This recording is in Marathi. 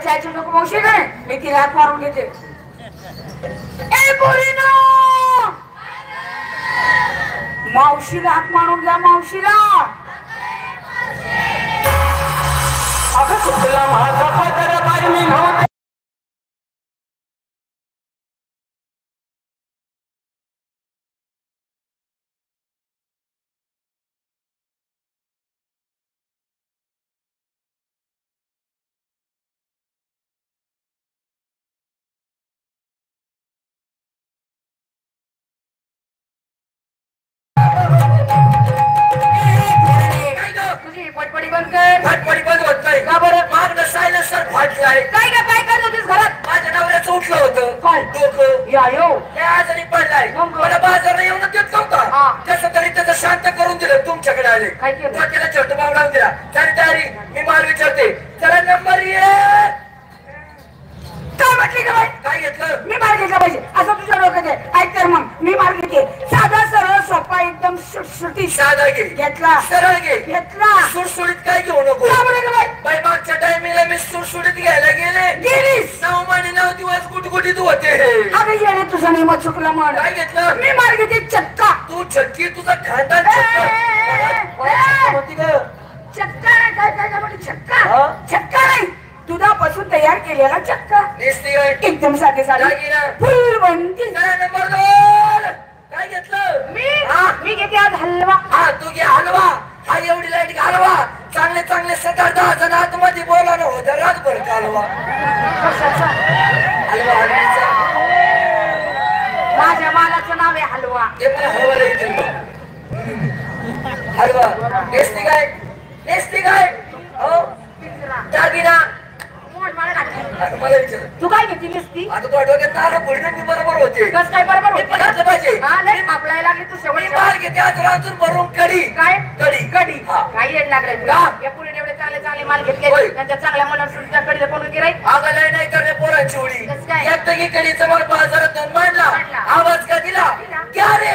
चायची नको मावशी काय मी तिला हात मारून घेते. ए पोरीनो मावशीला हात मारून घ्या मावशीला. अगं कुठला माझा पदर बाई नव्हते. फटफटी बंद कर. फटफटी बंद होत नाही का बरं. मागणं सायलेन्सर फाटलाय. काय का काय करत होतीस घरात. माझ्या नवऱ्याचं उठलं होतं काय डोकं या यो त्या आजारी पडलाय. मला बाजारला येऊन देत नव्हता. तसं तरी त्याचं शांत करून दिलं तुमच्याकडे आले. काय केलं त्याला छोट भाव लावून दिला. झाली तयारी. मी माल विचारते चला नंबर ये. काय म्हटली का बाई. काय घेतलं मी मार घेतला पाहिजे असं तुझ्या डोक्यात आहे. ऐक तर मग मी मार घेते. साधा सरळ सोपा एकदम सुटसुटीत. साधा घे घेतला. सरळ घे घेतला. सुटसुटीत काय घेऊ नको. बाई मागच्या टायमिंगला मी सुटसुटीत घ्यायला गेलीस. 9 महिने 9 दिवस गुटगुटीत होते. अगं येणे तुझा नियम चुकला म्हण. काय घेतलं मी मार घेते चक्का. तू चक्की तुझा खाता चक्का नाही. काय काय म्हणजे चक्का. चक्का नाही दुधापासून तयार केलेला चक्का. एकदम साधे साधे फुल बनती. नंबर 2 काय घेतलं मी घेते आज हलवा. हा तू घे हलवा. हा एवढी लाईट हलवा. चांगले चांगले 7-10 जण आतमध्ये बोला ना होता रातभर हलवा. हलवा हलवाचा माझ्या मालाचं नाव आहे हलवा. ते मला हलवा हलवा टेस्टी काय टेस्टी काय हो दागिना. तू काय घेतली नुसती. आता तू डोक्यात नारळ फोडणे मी बरोबर होते. कस काय बरोबर होते पाहिजे. आपल्याला लागली तू शेवटी माल घेते आज राजून भरून कडी. काय कडी कडी काही येड लागलाय तुला. या पुढे एवढे चांगले चांगले माल घेतले त्यांच्या चांगल्या मुलांना सुद्धा कडीला कोण गिराई. आगाला नाही तर पोरांची उडी. एकटगी कडीचा माल बाजारात मांडला. आवाज का दिला क्या रे.